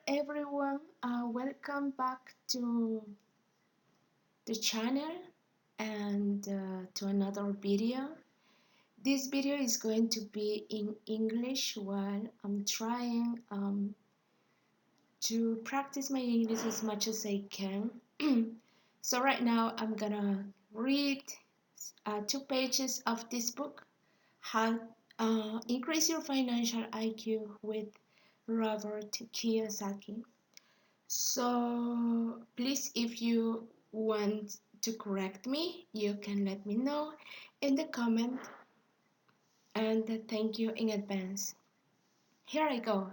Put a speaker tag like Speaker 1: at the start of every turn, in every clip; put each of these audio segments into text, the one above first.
Speaker 1: everyone, welcome back to the channel and to another video. This video is going to be in English while I'm trying to practice my English as much as I can. So right now I'm gonna read 2 pages of this book, How Increase Your Financial IQ with Robert Kiyosaki. So please, if you want to correct me, you can let me know in the comment, and thank you in advance. Here I go.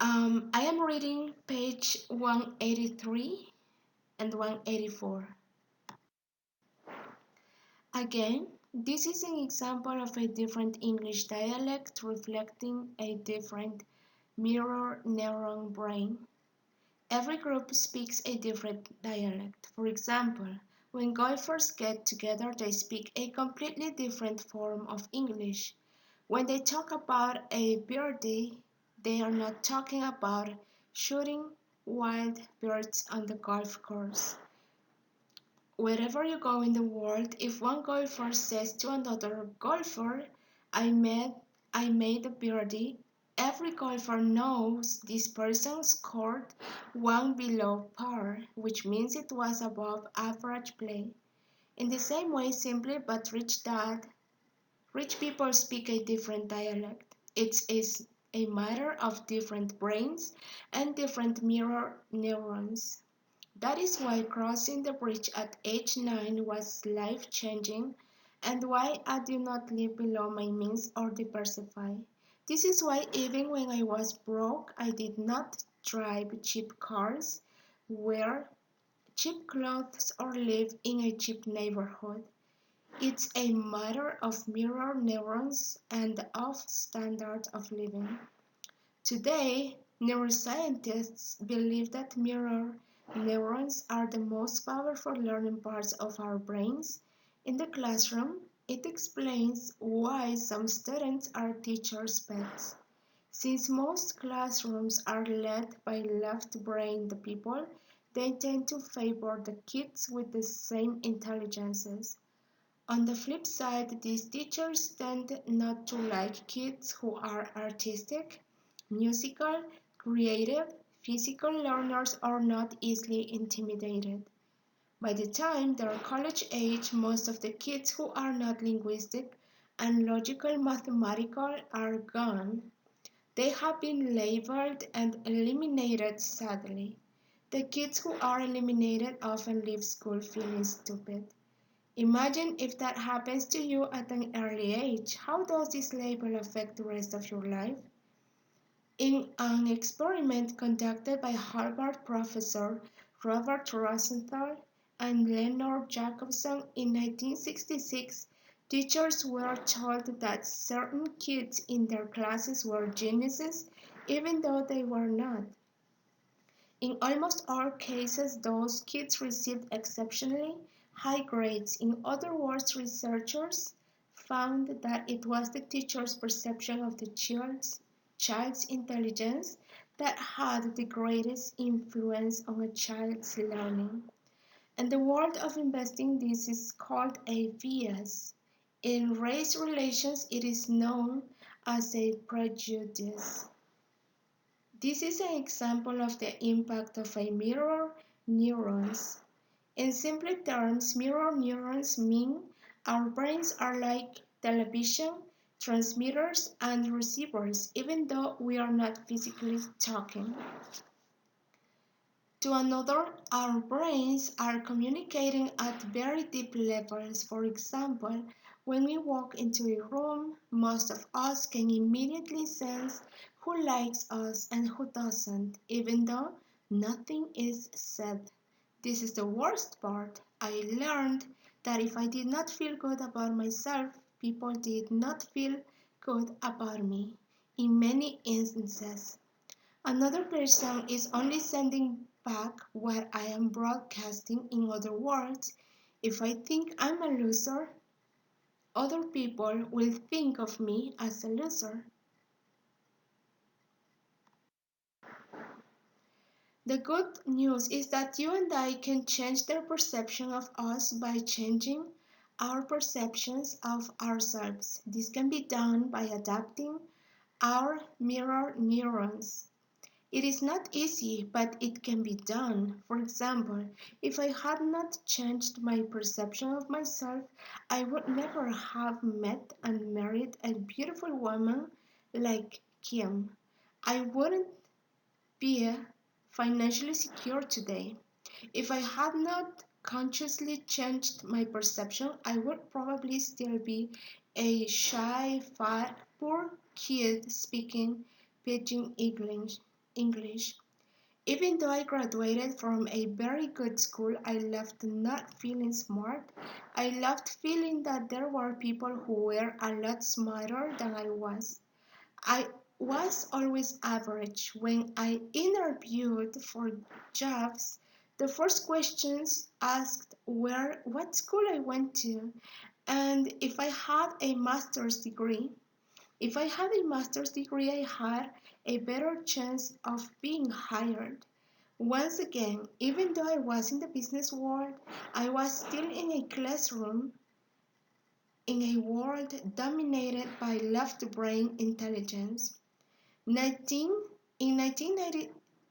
Speaker 1: I am reading page 183 and 184. Again, this is an example of a different English dialect reflecting a different mirror neuron brain. Every group speaks a different dialect. For example, when golfers get together, they speak a completely different form of English. When they talk about a birdie, they are not talking about shooting wild birds on the golf course. Wherever you go in the world, if one golfer says to another golfer, I made a birdie, every golfer knows this person scored one below par, which means it was above average play. In the same way, simply but rich people speak a different dialect. It is a matter of different brains and different mirror neurons. That is why crossing the bridge at age 9 was life-changing and why I do not live below my means or diversify. This is why even when I was broke, I did not drive cheap cars, wear cheap clothes, or live in a cheap neighborhood. It's a matter of mirror neurons and of standard of living. Today, neuroscientists believe that mirror neurons are the most powerful learning parts of our brains. In the classroom, it explains why some students are teachers' pets. Since most classrooms are led by left-brained people, they tend to favor the kids with the same intelligences. On the flip side, these teachers tend not to like kids who are artistic, musical, creative, physical learners, or not easily intimidated. By the time they're college age, most of the kids who are not linguistic and logical mathematical are gone. They have been labeled and eliminated sadly. The kids who are eliminated often leave school feeling stupid. Imagine if that happens to you at an early age. How does this label affect the rest of your life? In an experiment conducted by Harvard professor Robert Rosenthal and Leonard Jacobson in 1966, teachers were told that certain kids in their classes were geniuses even though they were not. In almost all cases, those kids received exceptionally high grades. In other words, researchers found that it was the teacher's perception of the child's intelligence that had the greatest influence on a child's learning. And the world of investing this is called a bias. In race relations, it is known as a prejudice. This is an example of the impact of a mirror neurons. In simple terms, mirror neurons mean our brains are like television transmitters and receivers, even though we are not physically talking to another. Our brains are communicating at very deep levels. For example, when we walk into a room, most of us can immediately sense who likes us and who doesn't, even though nothing is said. This is the worst part. I learned that if I did not feel good about myself, people did not feel good about me in many instances. Another person is only sending back what I am broadcasting. In other words, if I think I'm a loser, other people will think of me as a loser. The good news is that you and I can change their perception of us by changing our perceptions of ourselves. This can be done by adapting our mirror neurons. It is not easy, but it can be done. For example, if I had not changed my perception of myself, I would never have met and married a beautiful woman like Kim. I wouldn't be financially secure today. If I had not consciously changed my perception, I would probably still be a shy, fat, poor kid speaking pidgin English. Even though I graduated from a very good school, I left not feeling smart. I left feeling that there were people who were a lot smarter than I was. I was always average. When I interviewed for jobs, the first questions asked were what school I went to and if I had a master's degree. If I had a master's degree, I had a better chance of being hired. Once again, even though I was in the business world, I was still in a classroom in a world dominated by left-brain intelligence. 19, in 1990,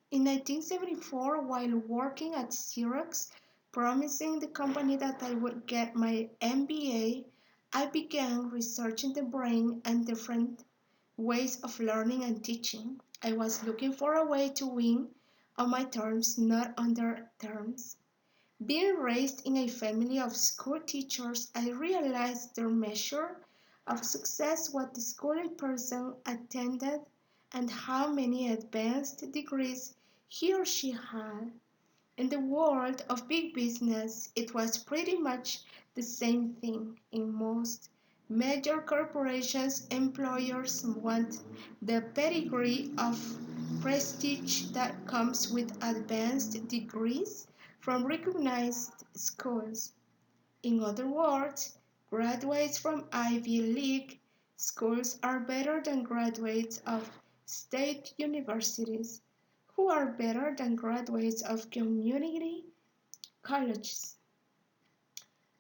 Speaker 1: in 1974, while working at Xerox, promising the company that I would get my MBA, I began researching the brain and different ways of learning and teaching. I was looking for a way to win on my terms, not on their terms. Being raised in a family of school teachers, I realized their measure of success was the school a person attended and how many advanced degrees he or she had. In the world of big business, it was pretty much the same thing. In most major corporations, employers want the pedigree of prestige that comes with advanced degrees from recognized schools. In other words, graduates from Ivy League schools are better than graduates of state universities, who are better than graduates of community colleges.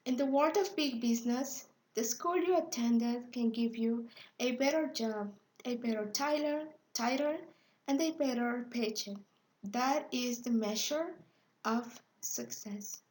Speaker 1: In the world of big business, the school you attended can give you a better job, a better title, and a better paycheck. That is the measure of success.